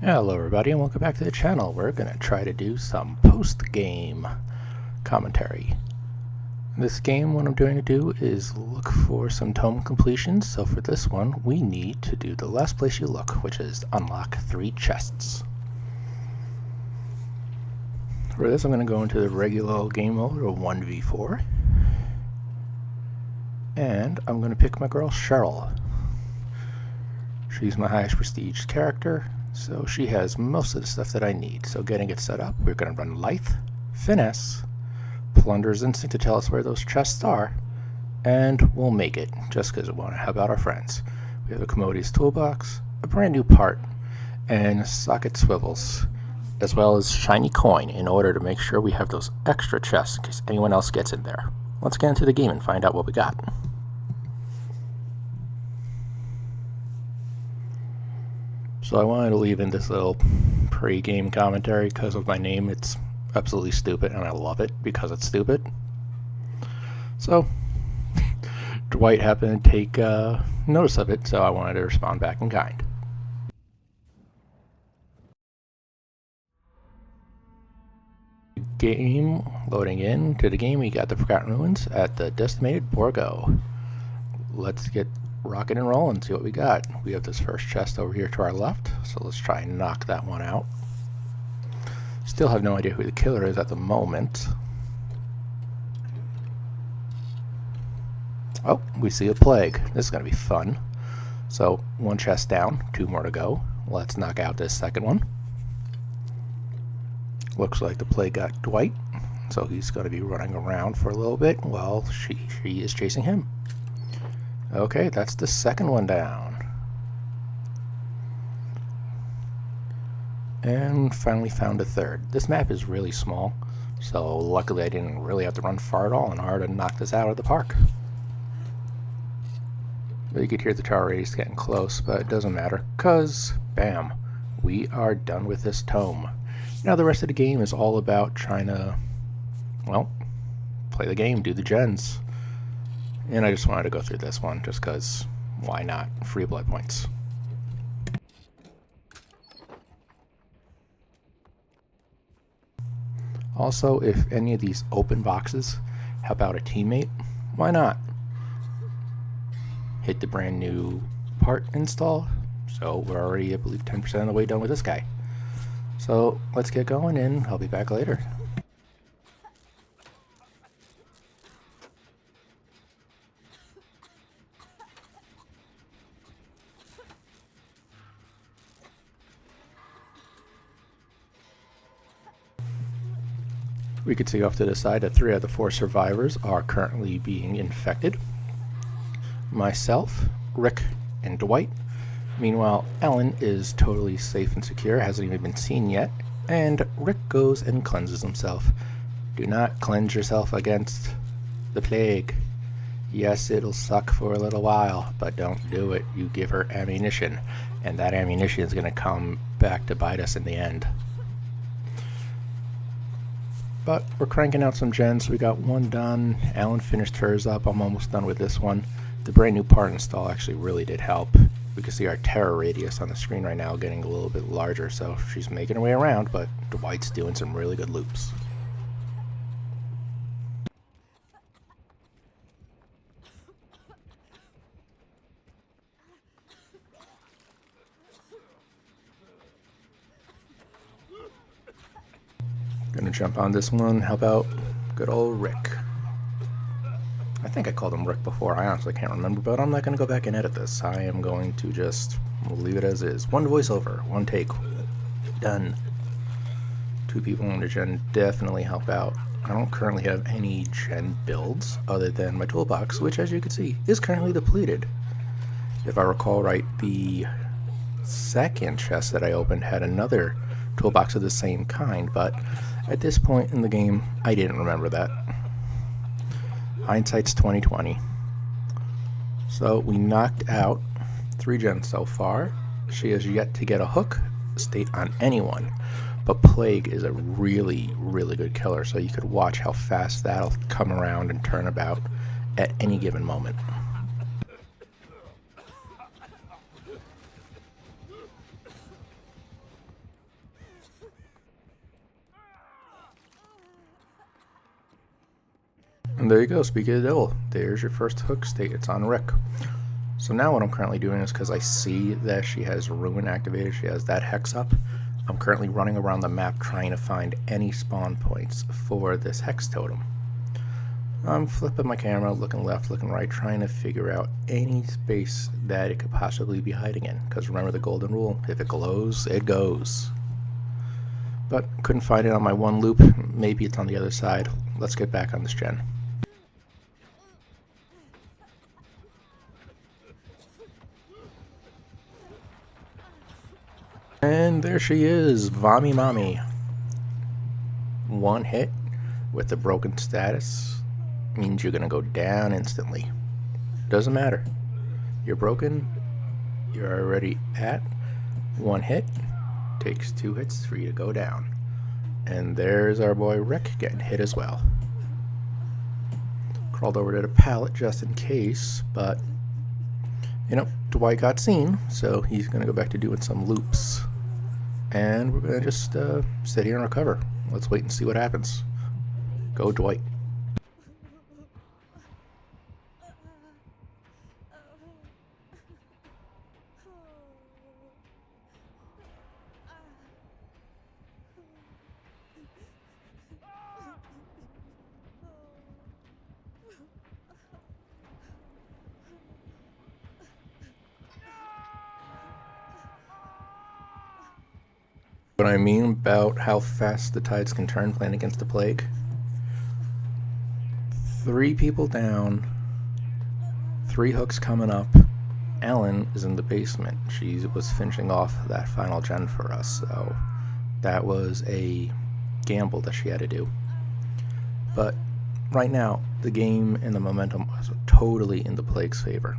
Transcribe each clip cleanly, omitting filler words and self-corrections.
Hello everybody and welcome back to the channel. We're going to try to do some post-game commentary. In this game, what I'm going to do is look for some tome completions. So for this one, we need to do the last place you look, which is unlock 3 chests. For this, I'm going to go into the regular game mode of 1v4. And I'm going to pick my girl Cheryl. She's my highest prestige character. So she has most of the stuff that I need. So getting it set up, we're going to run Lithe, Finesse, Plunder's Instinct to tell us where those chests are, and we'll make it, just because we want to help out our friends. We have a Commodities Toolbox, a brand new part, and socket swivels, as well as shiny coin in order to make sure we have those extra chests in case anyone else gets in there. Let's get into the game and find out what we got. So I wanted to leave in this little pre-game commentary because of my name. It's absolutely stupid and I love it because it's stupid. So Dwight happened to take notice of it, so I wanted to respond back in kind. Game loading in to the game. We got the Forgotten Ruins at the decimated Borgo. Let's get rocking and rolling, see what we got. We have this first chest over here to our left, so let's try and knock that one out. Still have no idea who the killer is at the moment. Oh, we see a plague. This is going to be fun. So, 1 chest down, 2 more to go. Let's knock out this second one. Looks like the plague got Dwight, so he's going to be running around for a little bit while she is chasing him. Okay, that's the second one down. And finally found a third. This map is really small, so luckily I didn't really have to run far at all in order to knock this out of the park. But you could hear the tower race getting close, but it doesn't matter, because, bam, we are done with this tome. Now the rest of the game is all about trying to, well, play the game, do the gens. And I just wanted to go through this one, just because, why not? Free blood points. Also, if any of these open boxes help out a teammate, why not? Hit the brand new part install. So we're already, I believe, 10% of the way done with this guy. So let's get going and I'll be back later. We can see off to the side that 3 of the 4 survivors are currently being infected. Myself, Rick, and Dwight. Meanwhile, Ellen is totally safe and secure, hasn't even been seen yet, and Rick goes and cleanses himself. Do not cleanse yourself against the plague. Yes, it'll suck for a little while, but don't do it. You give her ammunition, and that ammunition is going to come back to bite us in the end. But we're cranking out some gens. We got 1 done. Alan finished hers up. I'm almost done with this one. The brand new part install actually really did help. We can see our terror radius on the screen right now getting a little bit larger, so she's making her way around, but Dwight's doing some really good loops. Gonna jump on this one, help out good old Rick. I think I called him Rick before, I honestly can't remember, but I'm not gonna go back and edit this. I am going to just leave it as is. 1 voiceover, 1 take, done. 2 people in the gen definitely help out. I don't currently have any gen builds other than my toolbox, which as you can see is currently depleted. If I recall right, the second chest that I opened had another toolbox of the same kind, but at this point in the game, I didn't remember that. Hindsight's 2020. So we knocked out 3 gens so far. She has yet to get a hook state on anyone, but Plague is a really, really good killer, so you could watch how fast that'll come around and turn about at any given moment. And there you go, speak of the devil. There's your first hook state. It's on Rick. So now what I'm currently doing is, because I see that she has Ruin activated, she has that hex up, I'm currently running around the map trying to find any spawn points for this hex totem. I'm flipping my camera, looking left, looking right, trying to figure out any space that it could possibly be hiding in. Because remember the golden rule, if it glows, it goes. But couldn't find it on my one loop. Maybe it's on the other side. Let's get back on this gen. And there she is, Vommy Mommy. One hit with the broken status means you're gonna go down instantly. Doesn't matter. You're broken. You're already at one hit. Takes 2 hits for you to go down. And there's our boy Rick getting hit as well. Crawled over to the pallet just in case, but you know, Dwight got seen, so he's gonna go back to doing some loops. And we're gonna just sit here and recover. Let's wait and see what happens. Go Dwight. What I mean about how fast the tides can turn playing against the plague. 3 people down, 3 hooks coming up. Ellen is in the basement. She was finishing off that final gen for us, so that was a gamble that she had to do. But right now, the game and the momentum was totally in the plague's favor.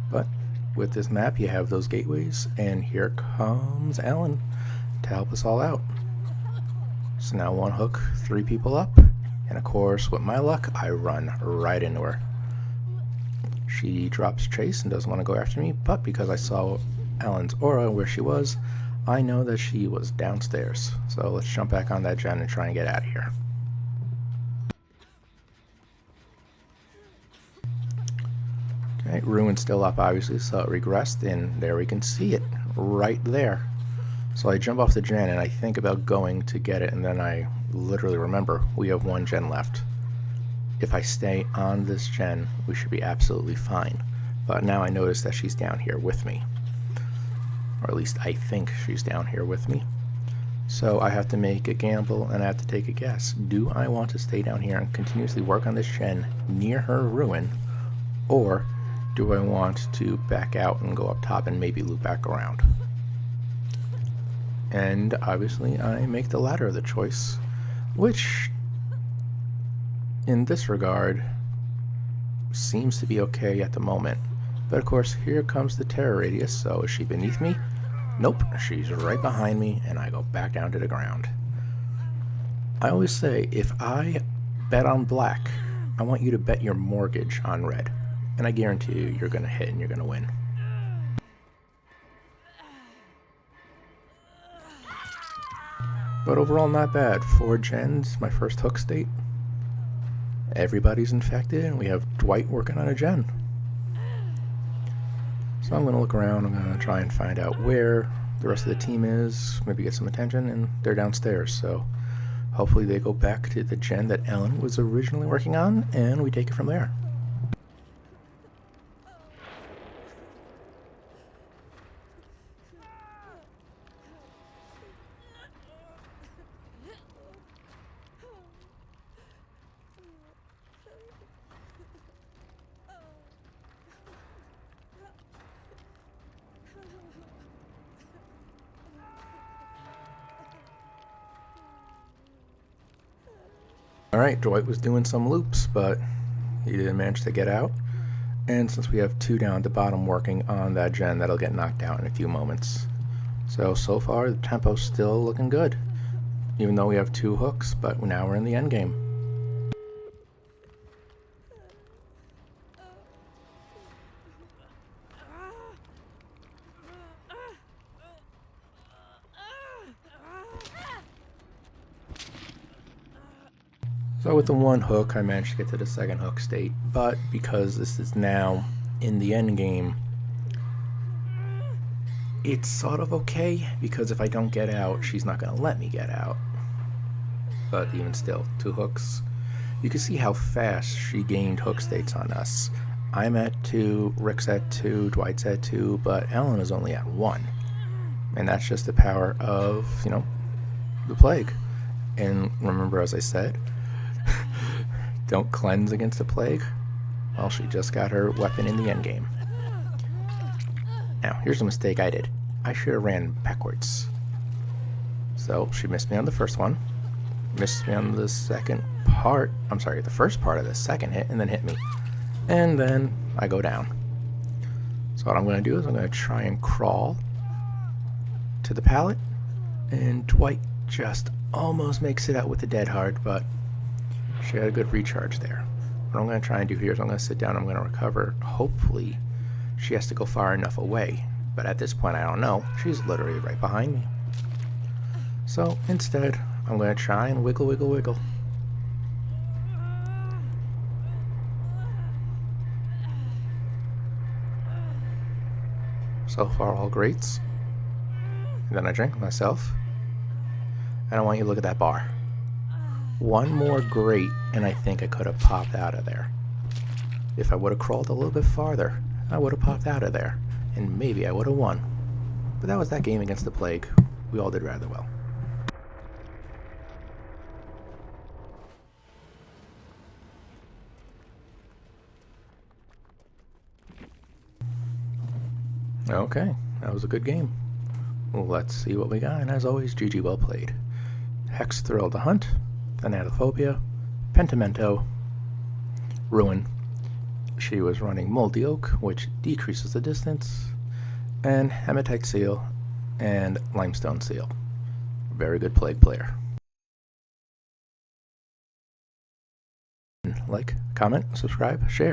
But with this map, you have those gateways, and here comes Ellen to help us all out. So now 1 hook, 3 people up, and of course with my luck I run right into her. She drops chase and doesn't want to go after me, but because I saw Ellen's aura where she was, I know that she was downstairs. So let's jump back on that gen and try and get out of here. Okay, Ruin's still up obviously, so it regressed, and there we can see it right there. So I jump off the gen and I think about going to get it, and then I literally remember we have 1 gen left. If I stay on this gen, we should be absolutely fine. But now I notice that she's down here with me. Or at least I think she's down here with me. So I have to make a gamble and I have to take a guess. Do I want to stay down here and continuously work on this gen near her Ruin? Or do I want to back out and go up top and maybe loop back around? And obviously I make the latter of the choice, which in this regard seems to be okay at the moment. But of course here comes the terror radius, so is she beneath me? Nope, she's right behind me, and I go back down to the ground. I always say, if I bet on black, I want you to bet your mortgage on red, and I guarantee you you're gonna hit and you're gonna win. But overall, not bad. 4 gens, my first hook state. Everybody's infected, and we have Dwight working on a gen. So I'm going to look around. I'm going to try and find out where the rest of the team is, maybe get some attention, and they're downstairs. So hopefully they go back to the gen that Ellen was originally working on, and we take it from there. Alright, Dwight was doing some loops, but he didn't manage to get out. And since we have 2 down at the bottom working on that gen, that'll get knocked out in a few moments. So far, the tempo's still looking good. Even though we have 2 hooks, but now we're in the end game. So with the one hook, I managed to get to the second hook state, but because this is now in the end game, it's sort of okay, because if I don't get out, she's not going to let me get out. But even still, 2 hooks. You can see how fast she gained hook states on us. I'm at 2, Rick's at 2, Dwight's at 2, but Ellen is only at 1. And that's just the power of, you know, the plague. And remember, as I said, don't cleanse against the plague. Well, she just got her weapon in the endgame. Now, here's a mistake I did. I should have ran backwards. So, she missed me on the first one. Missed me on the second part. I'm sorry, the first part of the second hit, and then hit me. And then I go down. So what I'm going to do is I'm going to try and crawl to the pallet. And Dwight just almost makes it out with the dead hard, but she had a good recharge there. What I'm going to try and do here is I'm going to sit down, I'm going to recover. Hopefully she has to go far enough away, but at this point I don't know. She's literally right behind me. So instead I'm going to try and wiggle, wiggle, wiggle. So far all greats. And then I drink myself. And I want you to look at that bar. One more grate, and I think I could have popped out of there. If I would have crawled a little bit farther, I would have popped out of there, and maybe I would have won. But that was that game against the plague. We all did rather well. Okay, that was a good game. Well, let's see what we got, and as always, GG well played. Hex Thrill the Hunt, Thanatophobia, Pentimento, Ruin. She was running Moldy Oak, which decreases the distance, and Hematite Seal and Limestone Seal. Very good plague player. Like, comment, subscribe, share.